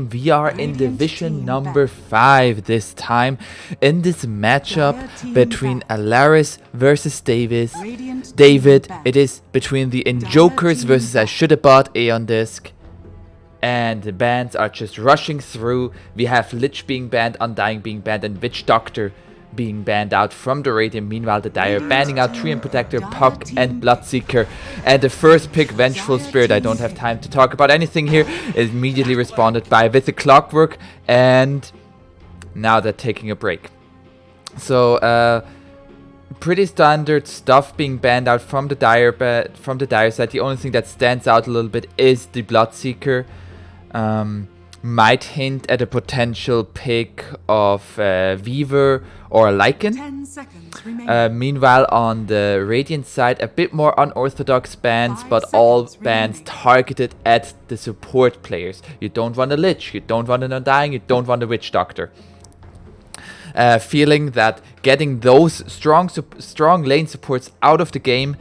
game. We are in division number 5 this time, in this matchup between Alaris versus David. It is between the injokers versus I should have bought Aeon disc. And the bans are just rushing through. We have Lich being banned, Undying being banned, and Witch Doctor being banned out from the Radiant. Meanwhile, the Dire banning out Treant Protector, Puck, and Bloodseeker. And the first pick, Vengeful Spirit, I don't have time to talk about anything here, is immediately responded by with the Clockwork, and now they're taking a break. So, pretty standard stuff being banned out from the Dire side. The only thing that stands out a little bit is the Bloodseeker. Might hint at a potential pick of Weaver or Lycan. Meanwhile, on the Radiant side, a bit more unorthodox bans, but all bans targeted at the support players. You don't want a Lich, you don't want an Undying, you don't want a Witch Doctor. Feeling that getting those strong lane supports out of the game,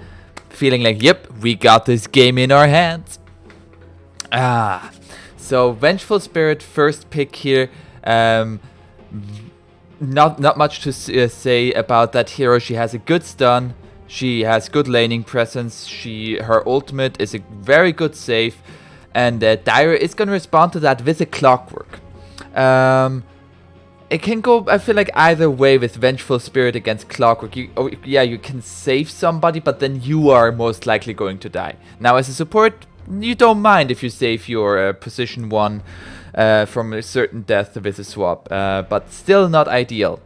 feeling like, yep, we got this game in our hands. So Vengeful Spirit, first pick here. Not much to say about that hero. She has a good stun. She has good laning presence. Her ultimate is a very good save, and Dire is gonna respond to that with a Clockwork. It can go, I feel like, either way with Vengeful Spirit against Clockwork. You can save somebody, but then you are most likely going to die. Now, as a support, you don't mind if you save your position 1 from a certain death with a swap, but still not ideal.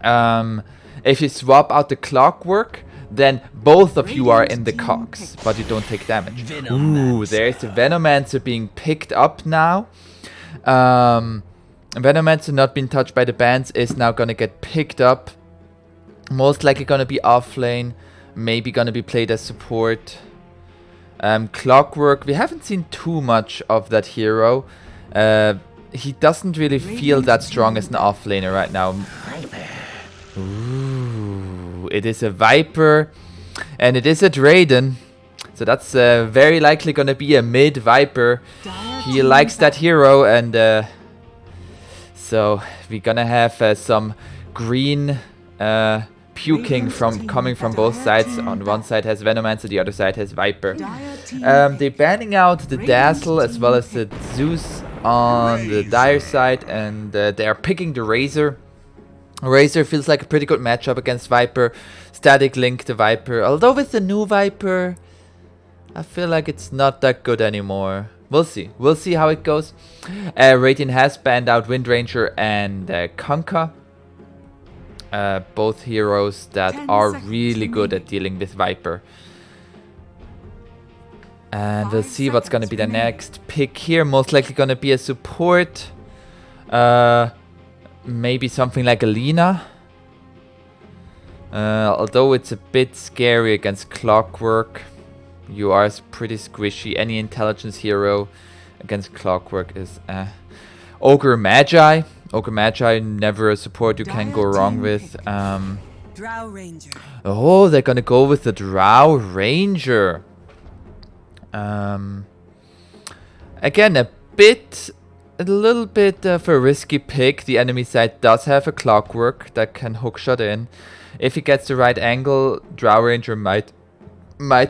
If you swap out the Clockwork, then both of you are in the cogs, but you don't take damage. Ooh, there's the Venomancer being picked up now. Venomancer not being touched by the bans is now gonna get picked up. Most likely gonna be off lane, maybe gonna be played as support. Clockwork, we haven't seen too much of that hero. He doesn't really feel that strong as an offlaner right now. Ooh, it is a Viper, and it is a Drayden. So that's very likely gonna be a mid Viper. He likes that hero, and so we're gonna have some green puking coming from both sides. On one side has Venomancer, the other side has Viper. They're banning out the Dazzle as well as the Zeus on the Dire side, and they are picking the Razor. Razor feels like a pretty good matchup against Viper. Static Link the Viper, although with the new Viper, I feel like it's not that good anymore. We'll see. We'll see how it goes. Radiant has banned out Windranger and Kunkka. Both heroes that are really good at dealing with Viper. And we'll see what's going to be the next pick here. Most likely going to be a support. Maybe something like Alina. Although it's a bit scary against Clockwork. You are pretty squishy. Any intelligence hero against Clockwork is Ogre Magi. Ogre Magi, never a support you can go wrong with. Oh, they're gonna go with the Drow Ranger. Again, a little bit of a risky pick. The enemy side does have a Clockwork that can hookshot in. If he gets the right angle, Drow Ranger might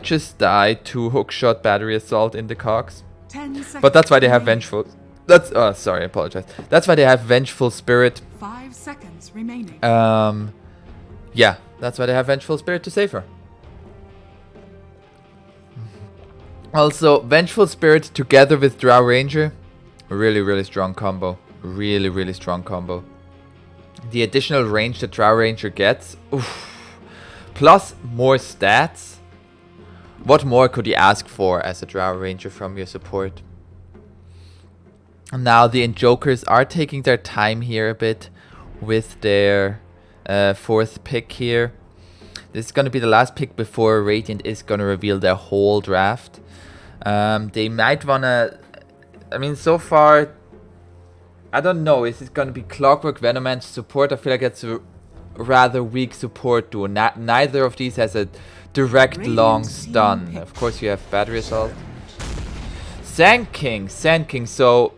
just die to hookshot battery assault in the cogs. But that's why they have Vengeful. Sorry, I apologize. That's why they have Vengeful Spirit. 5 seconds remaining. Yeah, that's why they have Vengeful Spirit to save her. Also, Vengeful Spirit together with Drow Ranger, really strong combo. Really strong combo. The additional range that Drow Ranger gets, oof, plus more stats. What more could you ask for as a Drow Ranger from your support? Now the injokers are taking their time here a bit with their 4th pick here. This is going to be the last pick before Radiant is going to reveal their whole draft. They might want to... I mean, so far, I don't know. Is it going to be Clockwork, Venomancer support? I feel like it's a rather weak support duo. Neither of these has a direct long stun. Of course, you have battery assault. Sand King. So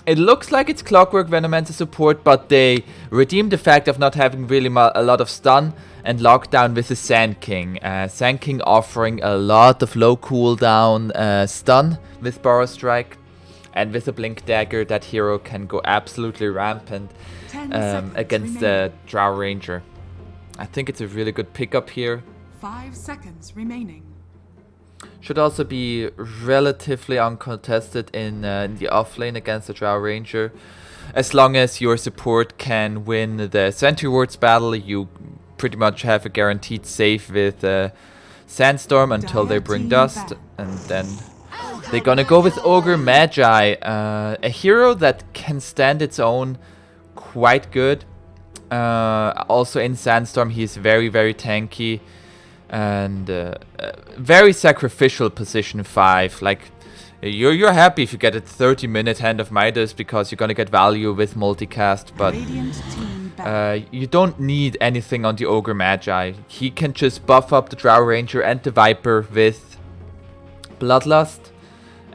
It looks like it's Clockwork Venomancer support, but they redeemed the fact of not having really a lot of stun and lockdown with the Sand King. Sand King offering a lot of low cooldown stun with Burrow Strike. And with a Blink Dagger, that hero can go absolutely rampant against the Drow Ranger. I think it's a really good pickup here. 5 seconds remaining. Should also be relatively uncontested in the offlane against the Drow Ranger. As long as your support can win the Sentry Wards battle, you pretty much have a guaranteed save with Sandstorm until they bring Dust. And then they're gonna go with Ogre Magi, a hero that can stand its own quite good. Also in Sandstorm, he's very, very tanky and very sacrificial position 5. Like you're happy if you get a 30-minute Hand of Midas because you're gonna get value with multicast, but you don't need anything on the Ogre Magi. He can just buff up the Drow Ranger and the Viper with Bloodlust.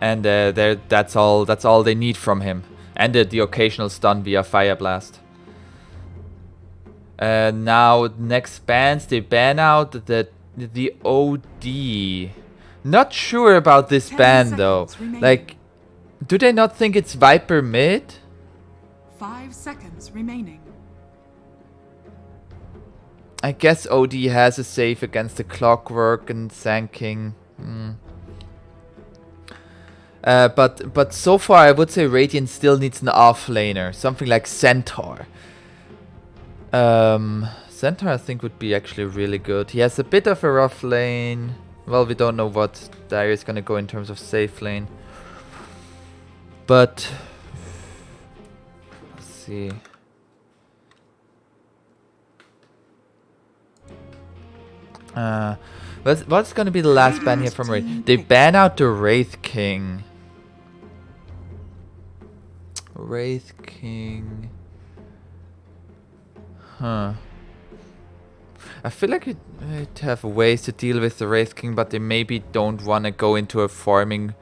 And that's all they need from him. And the occasional stun via Fire Blast. Now next bans, they ban out the OD. Not sure about this ban though. Like, do they not think it's Viper mid? 5 seconds remaining. I guess OD has a save against the Clockwork and Sand King. But so far I would say Radiant still needs an offlaner, something like Centaur. Centaur I think would be actually really good. He has a bit of a rough lane. Well, we don't know what Dire is gonna go in terms of safe lane. But let's see. What's gonna be the last ban here from Wraith? They ban out the Wraith King. Wraith King. Huh. I feel like it might have ways to deal with the Wraith King, but they maybe don't want to go into a farming,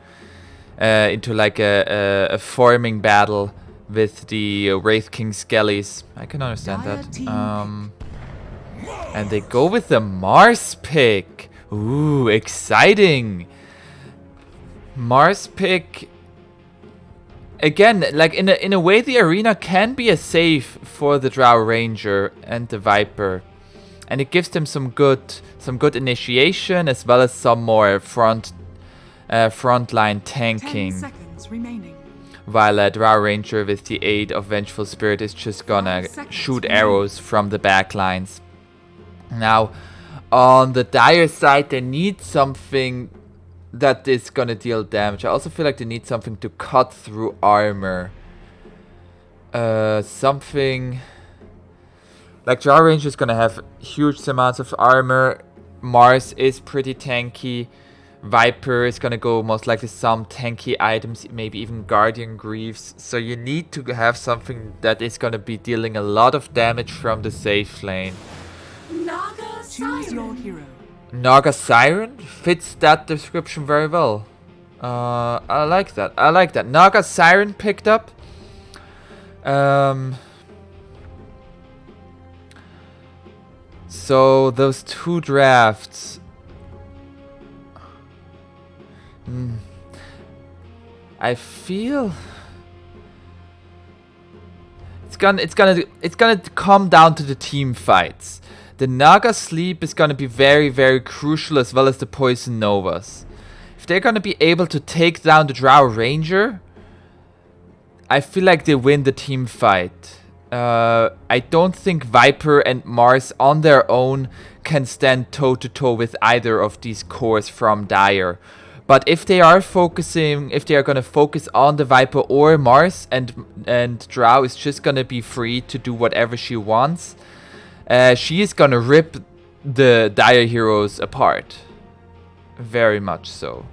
into like a farming battle with the Wraith King Skellies. I can understand that. And they go with the Mars pick. Ooh, exciting. Mars pick. Again, like in a way, the arena can be a save for the Drow Ranger and the Viper, and it gives them some good initiation as well as some more frontline tanking. 10 seconds remaining. While a Drow Ranger with the aid of Vengeful Spirit is just gonna shoot arrows from the back lines. Now, on the Dire side, they need something that is gonna deal damage. I also feel like they need something to cut through armor. Something like Drow Ranger is gonna have huge amounts of armor. Mars is pretty tanky. Viper is gonna go most likely some tanky items, maybe even Guardian Greaves. So you need to have something that is gonna be dealing a lot of damage from the safe lane. Choose your hero. Naga Siren fits that description very well. I like that. I like that. Naga Siren picked up. So those two drafts. I feel it's gonna come down to the team fights. The Naga Sleep is gonna be very, very crucial, as well as the Poison Novas. If they're gonna be able to take down the Drow Ranger, I feel like they win the team fight. I don't think Viper and Mars on their own can stand toe to toe with either of these cores from Dire. But if they are gonna focus on the Viper or Mars, and Drow is just gonna be free to do whatever she wants, she is gonna rip the Dire heroes apart. Very much so.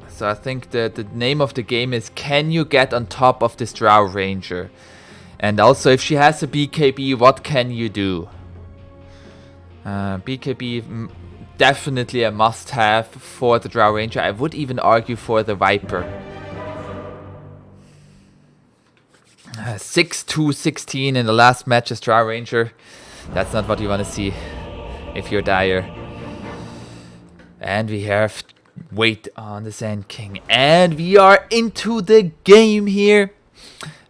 So I think that the name of the game is, can you get on top of this Drow Ranger? And also, if she has a BKB, what can you do? BKB definitely a must-have for the Drow Ranger. I would even argue for the Viper. 6-2-16 in the last match as Drow Ranger. That's not what you want to see if you're Dire. And we have wait on the Sand King. And we are into the game here.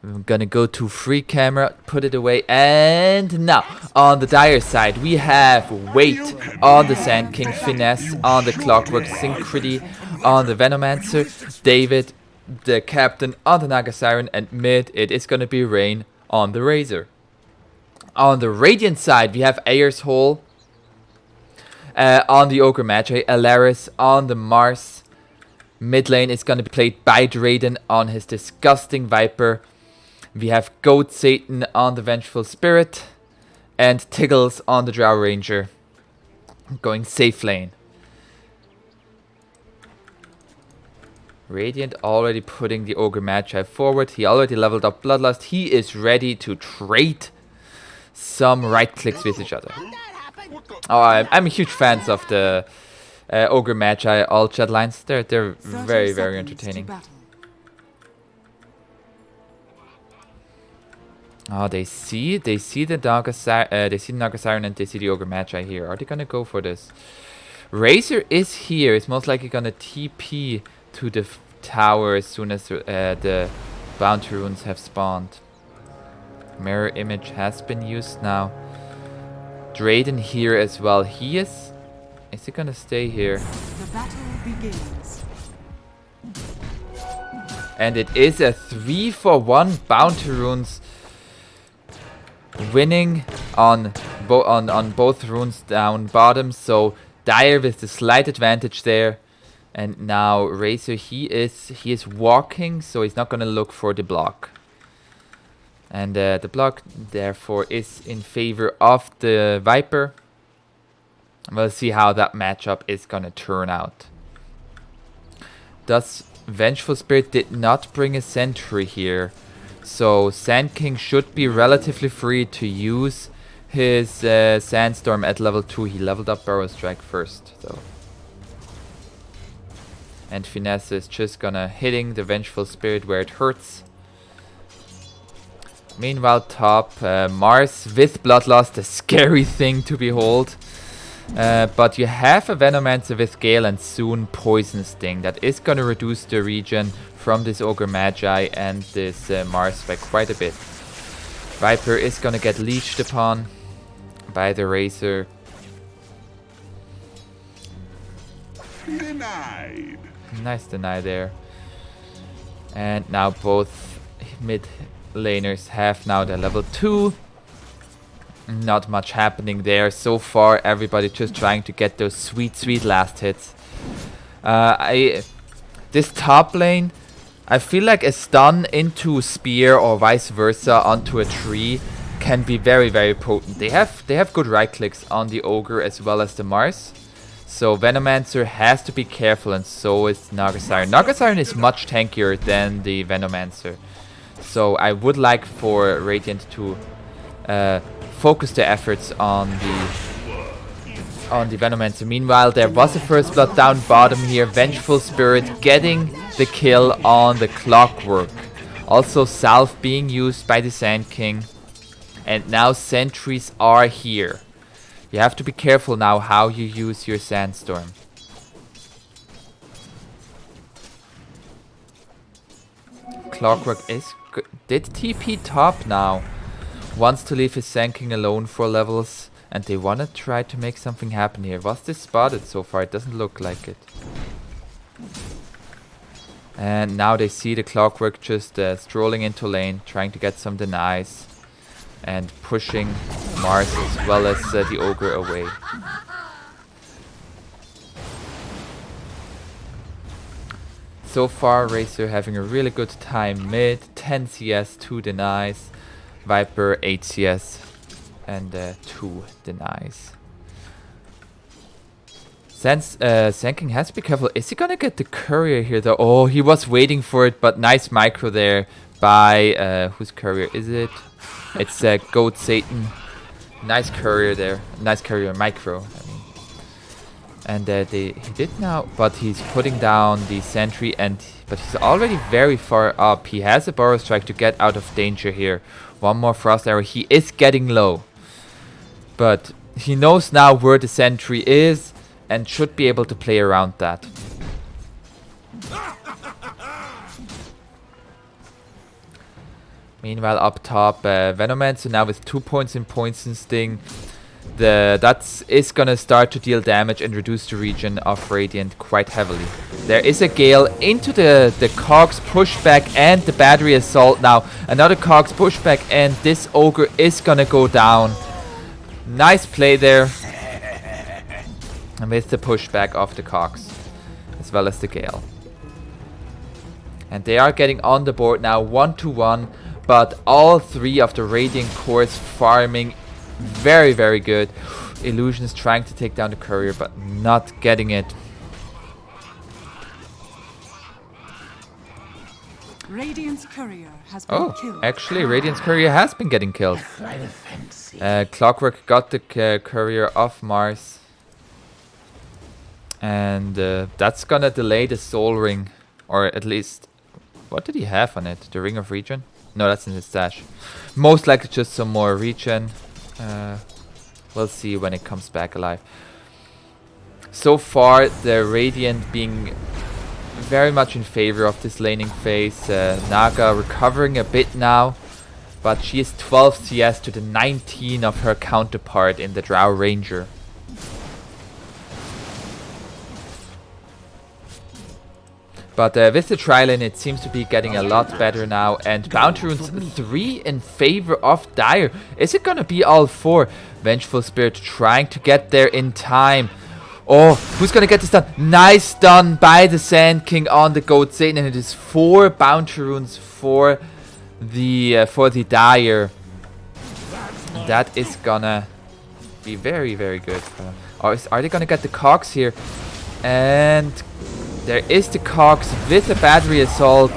I'm gonna go to free camera, put it away, and now on the Dire side we have Wait on the Sand King, Finesse on the Clockwork, Synchrony on the Venomancer, David the Captain on the Naga Siren, and mid it is gonna be Rain on the Razor. On the Radiant side we have Ayer's Hole on the Ogre Magi, Alaris on the Mars. Mid lane is gonna be played by Drayden on his disgusting Viper. We have Goat Satan on the Vengeful Spirit, and Tiggles on the Drow Ranger, going safe lane. Radiant already putting the Ogre Magi forward. He already leveled up Bloodlust. He is ready to trade some right clicks with each other. Oh, I'm a huge fan of the Ogre Magi all chat lines. They're very, very entertaining. Oh, they see the Naga Siren and they see the Ogre Magi here. Are they gonna go for this? Razor is here. It's most likely gonna TP to the tower as soon as the bounty runes have spawned. Mirror image has been used now. Drayden here as well. Is he gonna stay here? The battle begins. And it is a 3-for-1 bounty runes. Winning on both runes down bottom, so Dire with the slight advantage there. And now Razor, he is walking, so he's not gonna look for the block. And the block therefore is in favor of the Viper. We'll see how that matchup is gonna turn out. Thus, Vengeful Spirit did not bring a sentry here. So Sand King should be relatively free to use his Sandstorm at level 2. He leveled up Burrow Strike first, though. And Finesse is just gonna hitting the Vengeful Spirit where it hurts. Meanwhile, top Mars with Bloodlust, a scary thing to behold. But you have a Venomancer with Gale and soon Poison Sting. That is gonna reduce the regen from this Ogre Magi and this Mars by quite a bit. Viper is gonna get leeched upon by the Razor. Denied. Nice deny there. And now both mid laners have now their level 2. Not much happening there so far. Everybody just trying to get those sweet last hits. This top lane, I feel like a stun into spear or vice versa onto a tree can be very potent. They have good right clicks on the Ogre as well as the Mars. So Venomancer has to be careful, and so is Naga Siren. Naga Siren is much tankier than the Venomancer. So I would like for Radiant to focus their efforts on the Venomancer. Meanwhile, there was a first blood down bottom here. Vengeful Spirit getting the kill on the Clockwork. Also Salve being used by the Sand King. And now sentries are here. You have to be careful now how you use your Sandstorm. Clockwork is good. Did TP top now. Wants to leave his Sand King alone for levels. And they want to try to make something happen here. Was this spotted so far? It doesn't look like it. And now they see the Clockwork just strolling into lane, trying to get some denies. And pushing Mars as well as the Ogre away. So far, Razor having a really good time mid. 10 CS, 2 denies. Viper, 8 CS. And 2 denies. Sand King has to be careful. Is he gonna get the courier here though? Oh, he was waiting for it, but nice micro there by whose courier is it? It's Goat Satan. Nice courier there. Nice courier micro, I mean. And he did now, but he's putting down the sentry, but he's already very far up. He has a Burrow Strike to get out of danger here. One more Frost Arrow. He is getting low, but he knows now where the sentry is and should be able to play around that. Meanwhile, up top, Venomancer now with 2 points in Poison Sting. That is gonna start to deal damage and reduce the region of Radiant quite heavily. There is a Gale into the Cogs pushback and the Battery Assault now. Another Cogs pushback and this Ogre is gonna go down. Nice play there. And with the pushback of the Cogs, as well as the Gale. And they are getting on the board now 1-1. But all 3 of the Radiant cores farming very, very good. Illusion is trying to take down the courier, but not getting it. Radiant's courier has been killed. Actually, Radiant's courier has been getting killed. Clockwork got the courier off Mars. And that's gonna delay the Soul Ring. Or at least, what did he have on it? The Ring of Regen? No, that's in his stash. Most likely just some more regen. We'll see when it comes back alive. So far, the Radiant being very much in favor of this laning phase. Naga recovering a bit now, but she is 12 CS to the 19 of her counterpart in the Drow Ranger. But with the Trilane, it seems to be getting a lot better now. And Bounty Runes 3 in favor of Dire. Is it gonna be all 4? Vengeful Spirit trying to get there in time. Oh, who's gonna get this done? Nice done by the Sand King on the Goat Satan. And it is 4 Bounty Runes for the Dire. That is gonna be very, very good. Are they gonna get the Cogs here? And there is the Cogs with the Battery Assault,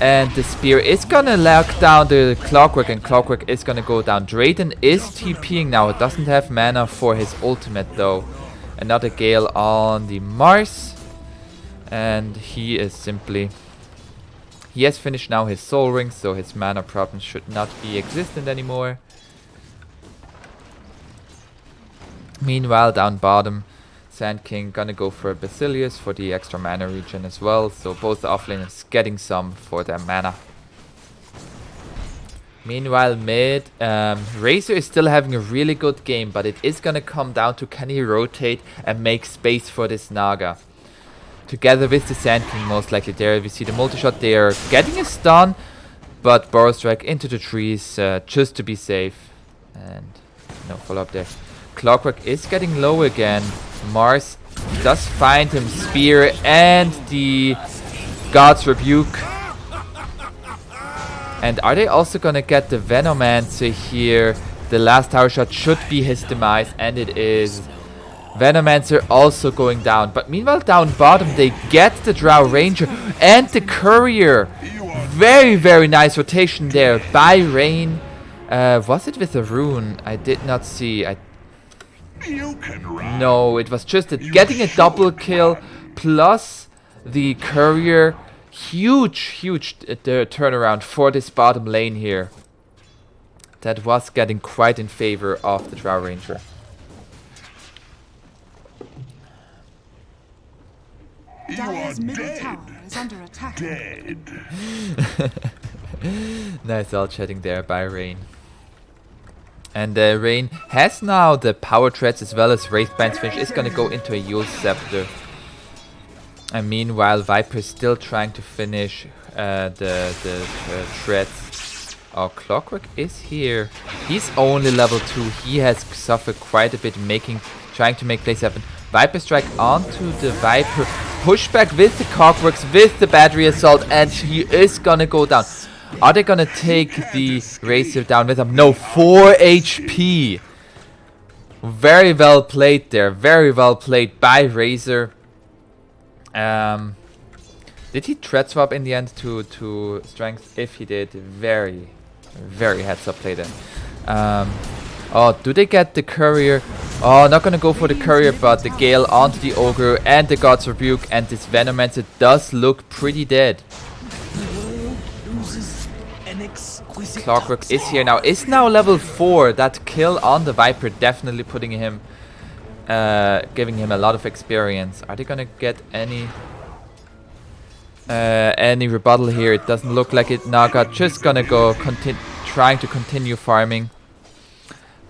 and the Spear is gonna lock down the Clockwork, and Clockwork is gonna go down. Drayden is TPing now. It doesn't have mana for his ultimate though. Another Gale on the Mars, and he is simply... He has finished now his Soul Ring, so his mana problem should not be existent anymore. Meanwhile, down bottom, Sand King gonna go for a Basilius for the extra mana regen as well. So both offlaners getting some for their mana. Meanwhile, mid, Razor is still having a really good game, but it is gonna come down to can he rotate and make space for this Naga. Together with the Sand King most likely. There we see the multi-shot. They are getting a stun, but Burrow Strike into the trees just to be safe. And no follow-up there. Clockwork is getting low again. Mars does find him Spear and the God's Rebuke. And are they also gonna get the Venomancer here? The last tower shot should be his demise, and it is. Venomancer also going down. But meanwhile down bottom they get the Drow Ranger and the Courier. Very, very nice rotation there by Rain. Was it with a rune? I did not see. No, it was just getting a double kill plus the Courier. Huge turnaround for this bottom lane here. That was getting quite in favor of the Drow Ranger. Dire's middle tower is under attack. Nice all chatting there by Rain. And Rain has now the power threads as well as Wraithbind's finish. Is gonna go into a Yule Scepter. And meanwhile, Viper's still trying to finish the threads. Oh, Clockwork is here. He's only level 2. He has suffered quite a bit trying to make plays happen. Viper Strike onto the Viper. Pushback with the Clockworks, with the Battery Assault, and he is gonna go down. Are they gonna take the Razor down with him? No, 4 HP. Very well played there. Very well played by Razor. Did he thread swap in the end to strength? If he did, very heads up play there. Oh, do they get the courier? Oh, not gonna go for the courier, but the Gale onto the Ogre and the God's Rebuke, and this Venomancer does look pretty dead. Clockwork is here now. Is now level 4. That kill on the Viper definitely putting him, giving him a lot of experience. Are they gonna get any rebuttal here? It doesn't look like it. Naga just gonna go trying to continue farming.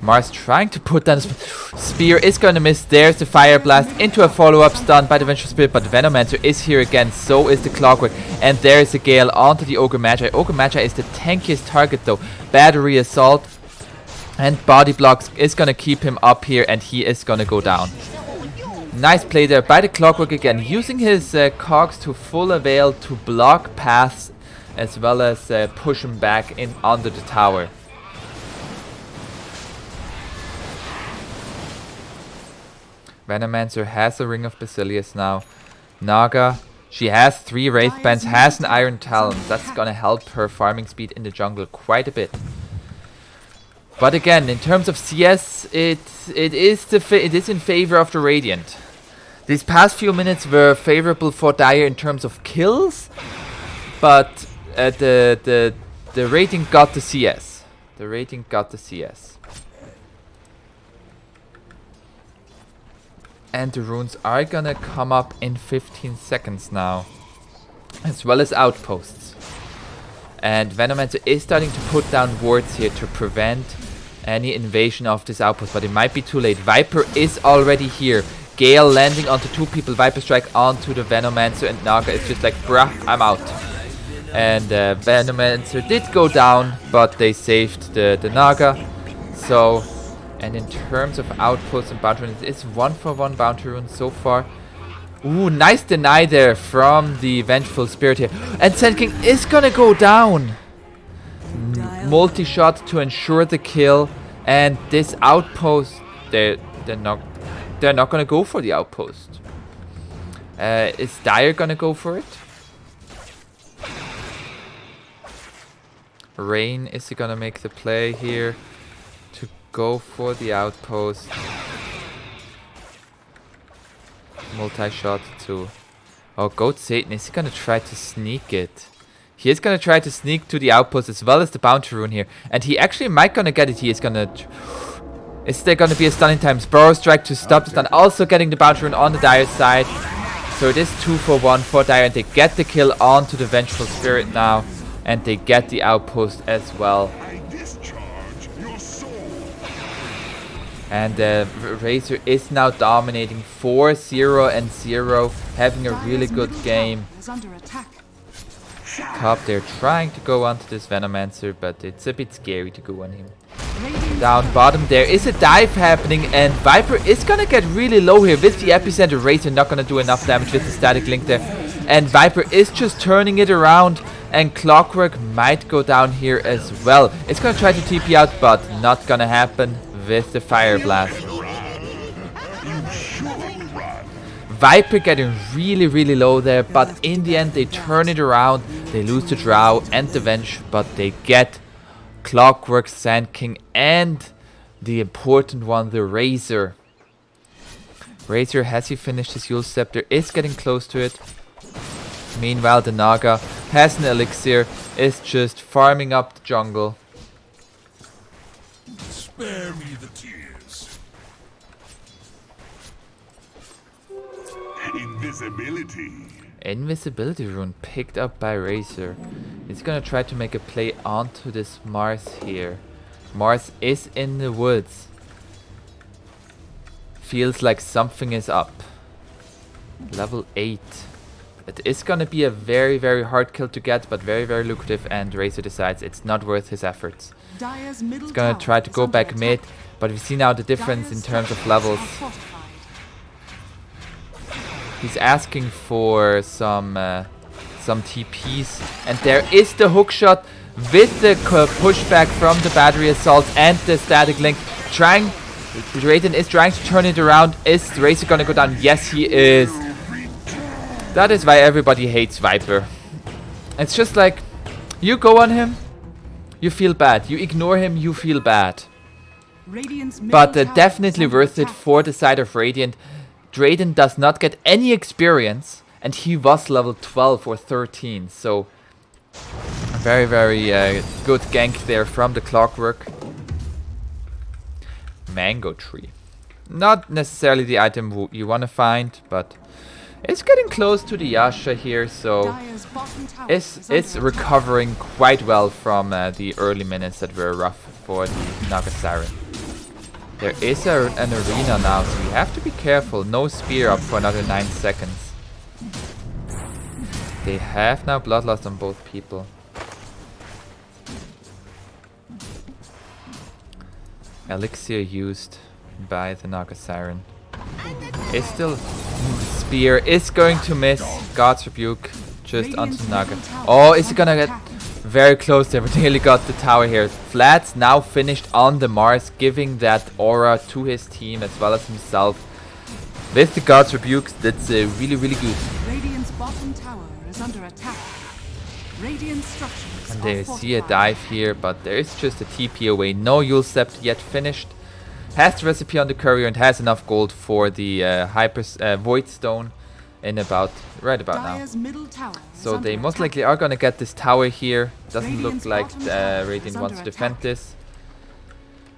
Mars trying to put down spear is going to miss. There's the fire blast into a follow-up stun by the Vengeful Spirit, but the Venomancer is here again. So is the Clockwork, and there's a Gale onto the Ogre Magi. Ogre Magi is the tankiest target though. Battery Assault and Body Blocks is going to keep him up here, and he is going to go down. Nice play there by the Clockwork again, using his cogs to full avail to block paths as well as push him back in under the tower. Venomancer has a Ring of Basilius now. Naga, she has 3 Wraith Bands, has an Iron Talon. That's gonna help her farming speed in the jungle quite a bit. But again, in terms of CS, it is in favor of the Radiant. These past few minutes were favorable for Dire in terms of kills, but the Radiant got the CS. The Radiant got the CS. And the runes are gonna come up in 15 seconds now, as well as outposts. And Venomancer is starting to put down wards here to prevent any invasion of this outpost, but it might be too late. Viper is already here. Gale landing onto 2 people. Viper strike onto the Venomancer, and Naga is just like, bruh, I'm out. And Venomancer did go down, but they saved the Naga. So, and in terms of outposts and bounty runes, it's 1-for-1 bounty rune so far. Ooh, nice deny there from the Vengeful Spirit here. And Sand King is gonna go down. Multi-shot to ensure the kill. And this outpost, they're not gonna go for the outpost. Is Dire gonna go for it? Rain, is he gonna make the play here to go for the outpost? Multi-shot to... Oh, Goat Satan, is he gonna try to sneak it? He is gonna try to sneak to the outpost as well as the bounty rune here. And he actually might gonna get it. He is gonna... Is there gonna be a stunning time? Burrow Strike to stop the stun. Also getting the bounty rune on the Dire side. So it is 2-for-1 for Dire, and they get the kill onto the Vengeful Spirit now. And they get the outpost as well. And Razor is now dominating 4-0-0, having a really good game. Top, they're trying to go onto this Venomancer, but it's a bit scary to go on him. Down bottom there is a dive happening, and Viper is gonna get really low here with the Epicenter. Razor not gonna do enough damage with the static link there. And Viper is just turning it around, and Clockwork might go down here as well. It's gonna try to TP out, but not gonna happen with the Fire Blast. Viper getting really low there, but in the end they turn it around. They lose the Drow and the Venge, but they get Clockwork, Sand King, and the important one, the Razor. Razor, has he finished his Yule Scepter? Is getting close to it. Meanwhile, the Naga has an elixir, is just farming up the jungle. Spare me the tears. Invisibility. Invisibility rune picked up by Razor. He's gonna try to make a play onto this Mars here. Mars is in the woods. Feels like something is up. Level 8. It is gonna be a very hard kill to get, but very lucrative, and Razor decides it's not worth his efforts. He's gonna try to go back mid, but we see now the difference in terms of levels. He's asking for some TPs, and there is the hookshot with the pushback from the battery assault and the static link. Raiden is trying to turn it around. Is Razor gonna go down? Yes, he is. That is why everybody hates Viper. It's just like, you go on him, you feel bad. You ignore him, you feel bad. Radiant's middle but tower is definitely under worth it attack. for the side of Radiant. Drayden does not get any experience, and he was level 12 or 13, so very, very good gank there from the Clockwork. Mango tree. Not necessarily the item you want to find, but it's getting close to the Yasha here, so Dire's bottom tower it's is under recovering quite well from the early minutes that were rough for the Naga Siren. There is an arena now, so you have to be careful. No spear up for another 9 seconds. They have now bloodlust on both people. Elixir used by the Naga Siren. Is still spear is going to miss. God's Rebuke just onto Naga. Oh, is it gonna get very close there? We nearly got the tower here. Flats now finished on the Mars, giving that aura to his team as well as himself. With the God's Rebuke, that's really, really good. Radiant's bottom tower is under attack. Radiant structures And are they see a fortified. dive here, but there is just a TP away. No Yule Scepter yet finished. Has the recipe on the courier and has enough gold for the Void Stone in right about now. Dire's middle tower is So under they most attack. likely are gonna get this tower here. Doesn't look Radiant's like bottom tower Radiant is wants to under defend attack. this.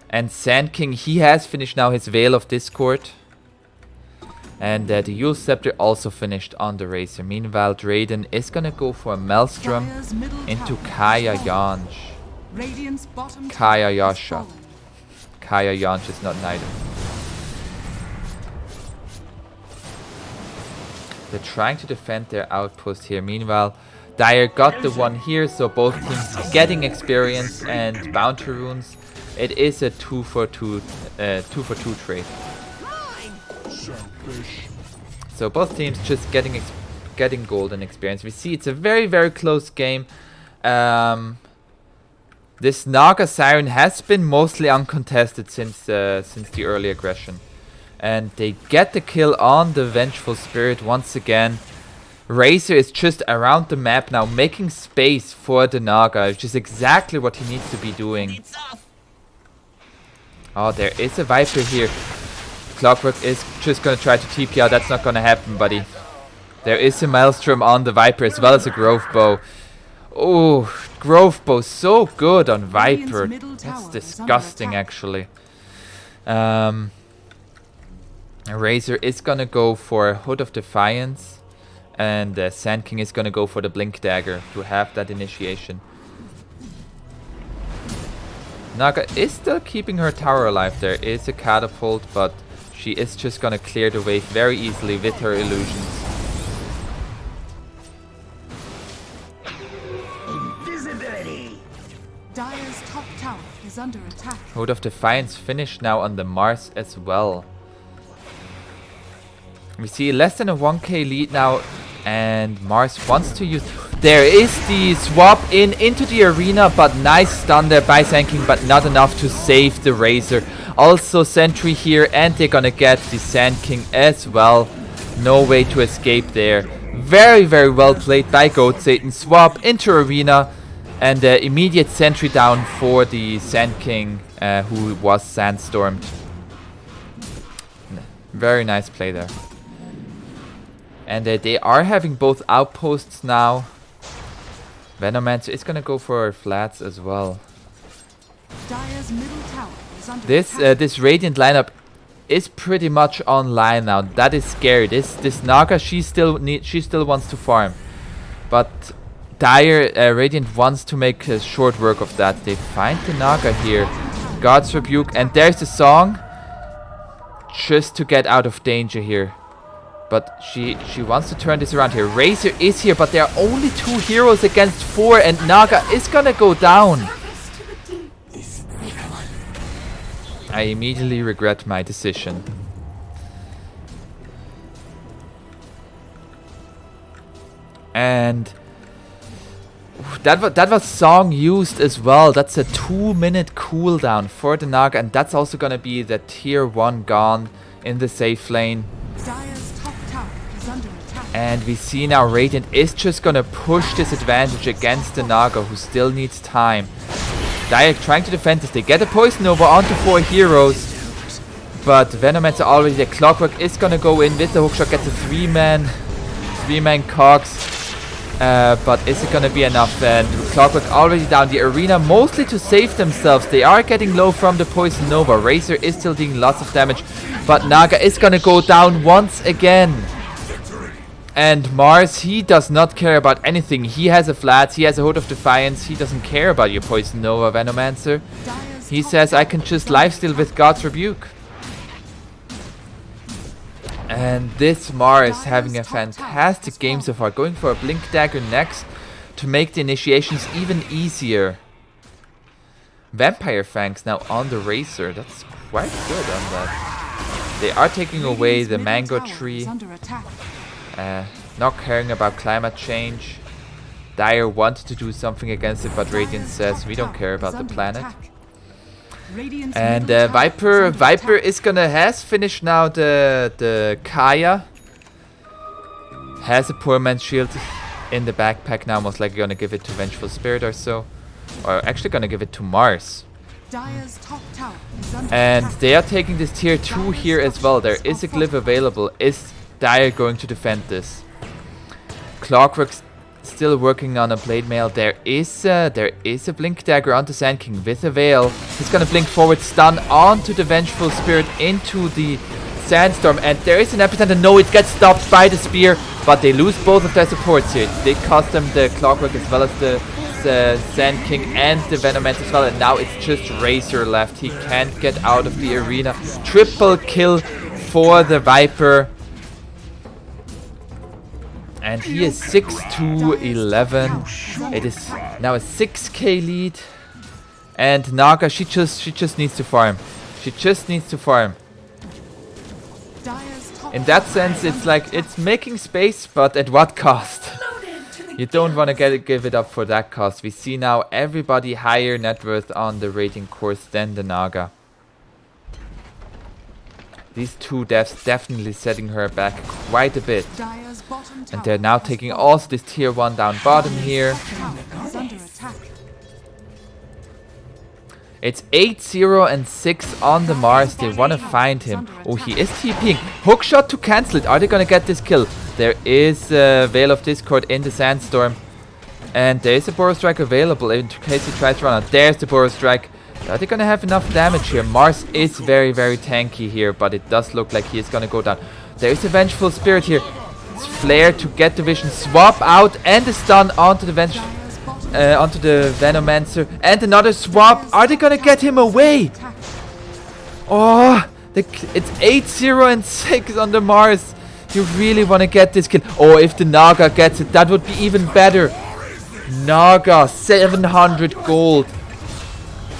And Sand King, he has finished now his Veil of Discord. And the Yule Scepter also finished on the Razor. Meanwhile, Drayden is gonna go for a Maelstrom Dire's middle into tower Kaya has fallen. Yanj. Radiant's bottom Kaya tower has Yasha. fallen. Kaya Yanj is not an item. They're trying to defend their outpost here. Meanwhile, Dire got the one here, so both teams getting experience and bounty runes. It is a 2 for 2 trade. So both teams just getting gold and experience. We see it's a very, very close game. This Naga Siren has been mostly uncontested since the early aggression. And they get the kill on the Vengeful Spirit once again. Razor is just around the map now, making space for the Naga, which is exactly what he needs to be doing. Oh, there is a Viper here. Clockwork is just gonna try to TP out. That's not gonna happen, buddy. There is a Maelstrom on the Viper as well as a Grove Bow. Oh, Grove Bow so good on Viper. That's disgusting, actually. Razor is gonna go for Hood of Defiance, and Sand King is gonna go for the Blink Dagger to have that initiation. Naga is still keeping her tower alive. There is a catapult, but she is just gonna clear the wave very easily with her illusions. Dire's top tower is under attack. Hood of Defiance finished now on the Mars as well. We see less than a 1k lead now, and Mars wants to use... There is the swap into the arena, but nice stun there by Sand King, but not enough to save the Razor. Also Sentry here, and they're gonna get the Sand King as well. No way to escape there. Very, very well played by Goat Satan. Swap into arena, and immediate Sentry down for the Sand King, who was sandstormed. Very nice play there. And they are having both outposts now. Venomancer is gonna go for flats as well. Dire's middle tower is under This attack. this Radiant lineup is pretty much online now. That is scary. This Naga, she still wants to farm, but Dire Radiant wants to make short work of that. They find the Naga here, God's Rebuke, and there's the song, just to get out of danger here. But she wants to turn this around here. Razor is here, but there are only 2 heroes against 4, and Naga is gonna go down. I immediately regret my decision. And that was song used as well. That's a 2-minute cooldown for the Naga, and that's also gonna be the tier 1 gone in the safe lane. Dire's top tower is under attack. And we see now Radiant is just gonna push this advantage against the Naga, who still needs time. Dire trying to defend this. They get a Poison Nova onto 4 heroes. But Venomancer already, the Clockwork is gonna go in with the hookshot, gets a 3-man cogs. But is it gonna be enough? And Clockwork already down. The arena mostly to save themselves. They are getting low from the Poison Nova. Razor is still doing lots of damage. But Naga is gonna go down once again. And Mars, he does not care about anything. He has a Flats, he has a Hood of Defiance. He doesn't care about your Poison Nova, Venomancer. He says, I can just lifesteal with God's Rebuke. And this Mars having a fantastic game so far. Going for a Blink Dagger next to make the initiations even easier. Vampire Fangs now on the Razor. That's quite good on that. They are taking away the Mango Tree. Not caring about climate change. Dire wanted to do something against it, but Radiant says we don't care about the planet. And Viper is has finished now the Kaya. Has a poor man's shield in the backpack now, most likely gonna give it to Vengeful Spirit or so. Or actually gonna give it to Mars. And they are taking this tier 2 here as well. There is a glyph available. Is Dire going to defend this? Clockwork's still working on a Blade Mail. There is a Blink Dagger onto Sand King with a Veil. He's gonna blink forward, stun onto the Vengeful Spirit into the Sandstorm, and there is an Epicenter. No, it gets stopped by the Spear, but they lose both of their supports here. They cost them the Clockwork as well as the Sand King and the Venomancer as well, and now it's just Razor left. He can't get out of the arena. Triple kill for the Viper. And he is 6-11. It is now a 6k lead. And Naga, she just needs to farm. She just needs to farm. In that sense, it's like it's making space, but at what cost? You don't want to give it up for that cost. We see now everybody higher net worth on the rating course than the Naga. These two deaths definitely setting her back quite a bit. And they're now taking also this tier 1 down bottom here. It's 8-0 and 6 on the Mars. They want to find him. Oh, he is TPing. Hookshot to cancel it. Are they going to get this kill? There is Veil of Discord in the Sandstorm. And there is a Burrow Strike available in case he tries to run out. There's the Burrow Strike. Are they going to have enough damage here? Mars is very, very tanky here, but it does look like he is going to go down. There is a Vengeful Spirit here. It's Flare to get the vision. Swap out and a stun onto the Venomancer. And another swap. Are they going to get him away? Oh, it's 8-0 and 6 on the Mars. You really want to get this kill. Oh, if the Naga gets it, that would be even better. Naga, 700 gold.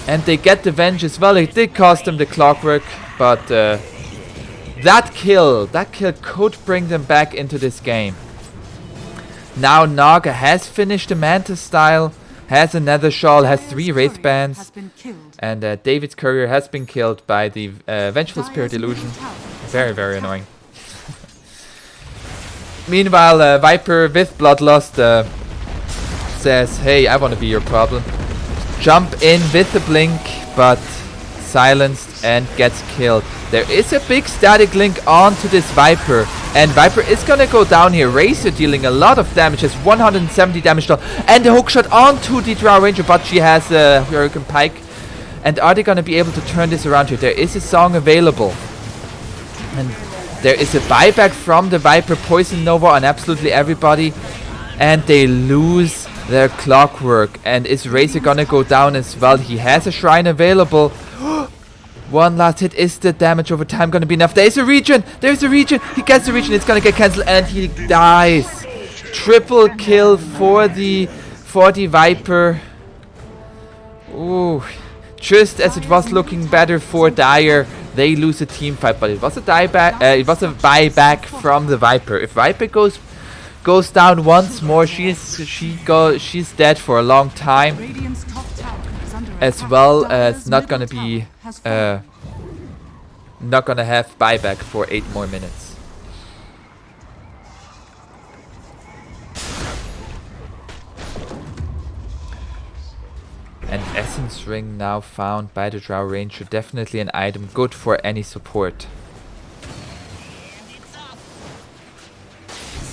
And they get the Venge as well. It did cost them the Clockwork, but that kill could bring them back into this game. Now Naga has finished the Mantis style, has a Nether Shawl, has 3 Wraith Bands, and David's Courier has been killed by the Vengeful Spirit Illusion. Very, very annoying. Meanwhile, Viper with Bloodlust says, hey, I want to be your problem. Jump in with the blink, but silenced and gets killed. There is a big static link onto this Viper, and Viper is gonna go down here. Razor dealing a lot of damage, has 170 damage now, and the hookshot onto the Drow Ranger, but she has a Hurricane Pike. And are they gonna be able to turn this around here? There is a song available, and there is a buyback from the Viper, Poison Nova on absolutely everybody, and they lose their Clockwork. And is Razor gonna go down as well? He has a Shrine available. One last hit. Is the damage over time gonna be enough? There's a regen! There's a regen! He gets the regen, it's gonna get cancelled, and he dies. Triple kill for the Viper. Ooh. Just as it was looking better for Dire, they lose a team fight, but it was a buyback from the Viper. If Viper goes down once more, she's dead for a long time, as well as not gonna be not gonna have buyback for 8 more minutes. And Essence Ring now found by the Drow Ranger. Definitely an item good for any support.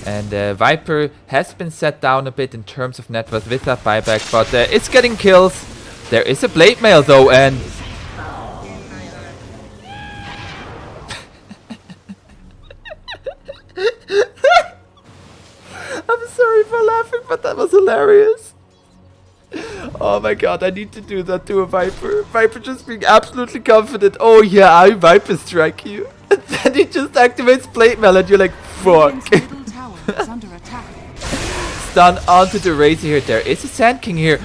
And Viper has been set down a bit in terms of net worth with that buyback, but it's getting kills. There is a Blade Mail though, and I'm sorry for laughing, but that was hilarious. Oh my god, I need to do that to a Viper. Viper just being absolutely confident. Oh yeah, I Viper strike you. And then he just activates Blade Mail and you're like, fuck. Radiant's middle tower is under attack. Stun onto the Razor here. There is a Sand King here.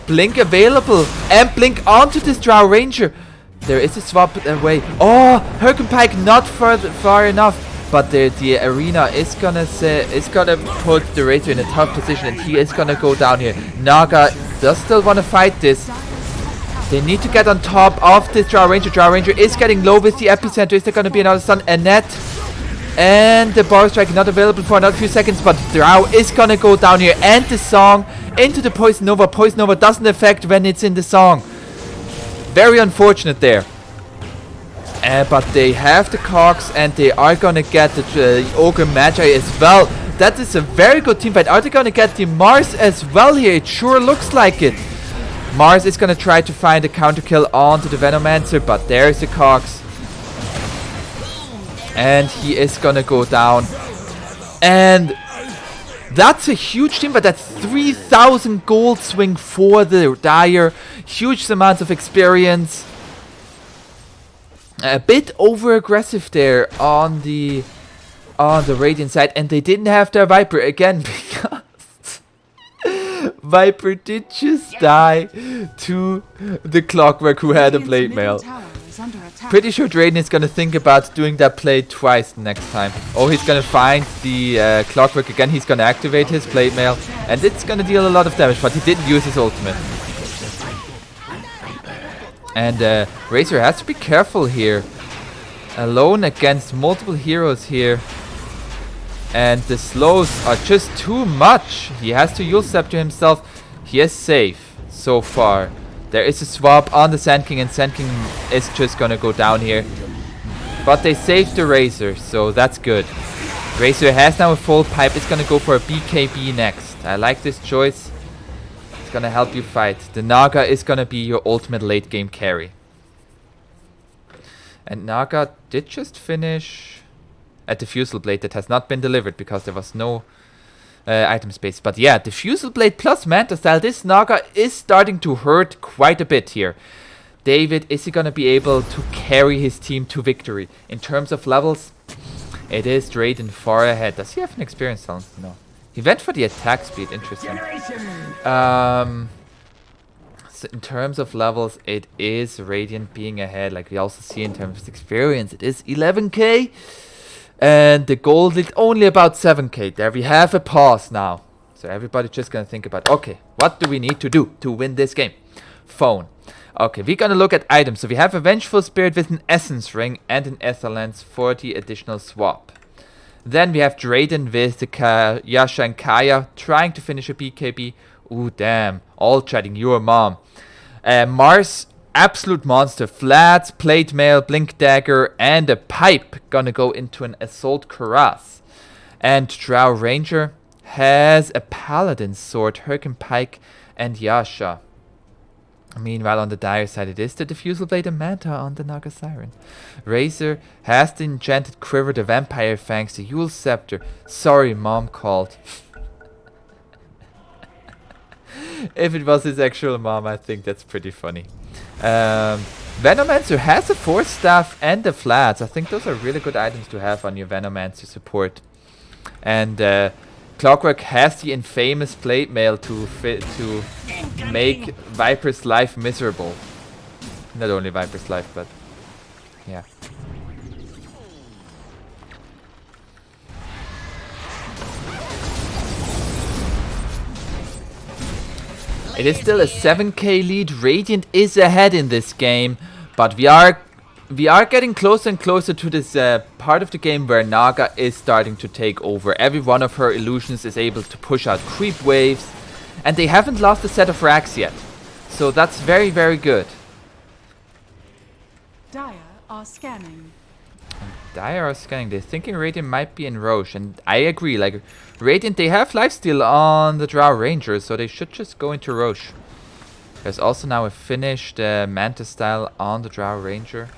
Blink available. And Blink onto this Drow Ranger. There is a swap away. Oh, Hurricane Pike not far enough. But the arena is gonna put the Razor in a tough position, and he is gonna go down here. Naga does still want to fight this. They need to get on top of this Drow Ranger. Drow Ranger is getting low with the epicenter. Is there gonna be another stun? Annette and the Bar Strike not available for another few seconds, but Drow is gonna go down here. And the song into the Poison Nova. Poison Nova doesn't affect when it's in the song. Very unfortunate there. But they have the Cogs and they are gonna get the Ogre Magi as well. That is a very good team fight. Are they gonna get the Mars as well here? It sure looks like it. Mars is gonna try to find a counter kill onto the Venomancer, but there's the Cogs. And he is gonna go down. And that's a huge team fight. That's 3,000 gold swing for the Dire. Huge amounts of experience. A bit over aggressive there on the Radiant side, and they didn't have their Viper again because Viper did just die to the Clockwork who had a Blade Mail. Pretty sure Drayden is gonna think about doing that play twice next time. Oh, he's gonna find the Clockwork again. He's gonna activate his Blade Mail, and it's gonna deal a lot of damage, but he didn't use his ultimate. And Razor has to be careful here. Alone against multiple heroes here. And the slows are just too much. He has to use Scepter himself. He is safe so far. There is a swap on the Sand King, and Sand King is just gonna go down here. But they saved the Razor, so that's good. Razor has now a full pipe. It's gonna go for a BKB next. I like this choice. Gonna help you fight. The Naga is gonna be your ultimate late game carry. And Naga did just finish a Diffusal Blade that has not been delivered because there was no item space. But yeah, Diffusal Blade plus Manta Style. This Naga is starting to hurt quite a bit here. David, is he gonna be able to carry his team to victory? In terms of levels, it is Drayden far ahead. Does he have an experience talent? No. He went for the attack speed, interesting. So in terms of levels, it is Radiant being ahead. Like we also see in terms of experience, it is 11k. And the gold lead only about 7k. There we have a pause now. So everybody's just gonna think about, okay, what do we need to do to win this game? Phone. Okay, we're gonna look at items. So we have a Vengeful Spirit with an Essence Ring and an Ether Lens for the additional swap. Then we have Drayden with the Yasha and Kaya trying to finish a BKB. Ooh, damn. All chatting your mom. Mars, absolute monster. Flats, Plate Mail, Blink Dagger, and a Pipe. Gonna go into an Assault Cuirass. And Drow Ranger has a Paladin Sword, Hurricane Pike, and Yasha. Meanwhile, on the Dire side, it is the Diffusal Blade and Manta on the Naga Siren. Razor has the Enchanted Quiver, the Vampire Fangs, the Yule Scepter. Sorry, Mom called. If it was his actual mom, I think that's pretty funny. Venomancer has a Force Staff and the Flats. I think those are really good items to have on your Venomancer support. And Clockwork has the infamous Plate Mail to make Viper's life miserable. Not only Viper's life, but yeah. It is still a 7k lead. Radiant is ahead in this game, but we are getting closer and closer to this part of the game where Naga is starting to take over. Every one of her illusions is able to push out creep waves, and they haven't lost a set of racks yet. So that's very, very good. Dire are scanning. Dire are scanning. They're thinking Radiant might be in Roche. And I agree. Like, Radiant, they have lifesteal on the Drow Ranger. So they should just go into Roche. There's also now a finished Manta style on the Drow Ranger.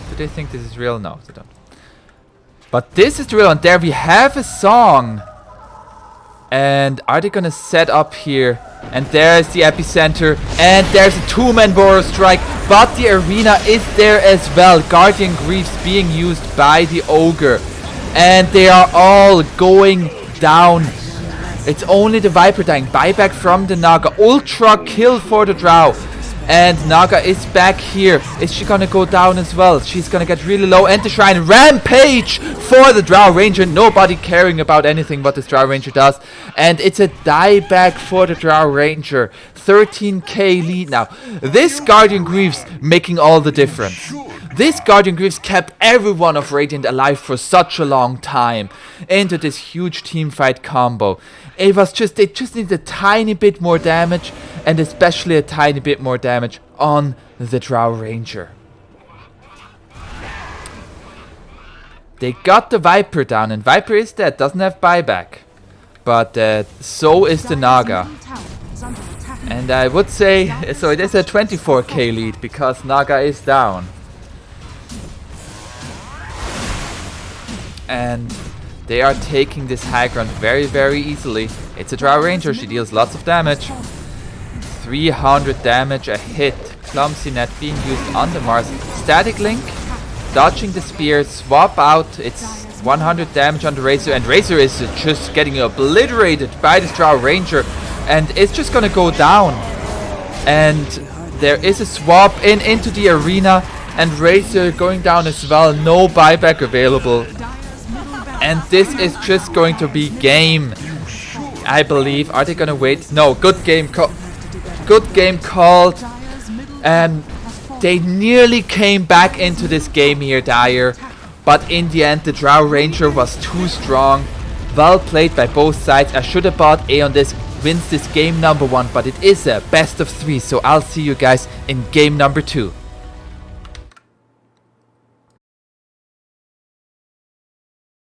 Do they think this is real? No, they don't. But this is real, and there we have a song. And are they gonna set up here? And there's the epicenter, and there's a two-man Burrow strike, but the arena is there as well. Guardian Greaves being used by the Ogre, and they are all going down. It's only the Viper dying. Buyback from the Naga. Ultra kill for the Drow. And Naga is back here. Is she gonna go down as well? She's gonna get really low. And the Shrine Rampage for the Drow Ranger. Nobody caring about anything what this Drow Ranger does. And it's a dieback for the Drow Ranger. 13k lead now. This Guardian Greaves making all the difference. This Guardian Greaves kept everyone of Radiant alive for such a long time into this huge teamfight combo. They just need a tiny bit more damage, and especially a tiny bit more damage on the Drow Ranger. They got the Viper down, and Viper is dead, doesn't have buyback. But so is the Naga. And I would say, so it is a 24k lead, because Naga is down. And they are taking this high ground very, very easily. It's a Drow Ranger, she deals lots of damage. 300 damage a hit. Clumsy net being used on the Mars. Static Link, dodging the spear, swap out. It's 100 damage on the Razor, and Razor is just getting obliterated by this Drow Ranger, and it's just gonna go down. And there is a swap into the arena, and Razor going down as well. No buyback available. And this is just going to be game, I believe. Are they gonna wait? No, good game called. They nearly came back into this game here, Dire. But in the end, the Drow Ranger was too strong. Well played by both sides. I should have bought Aeon. This wins this game number 1, but it is a best of 3. So I'll see you guys in game number 2.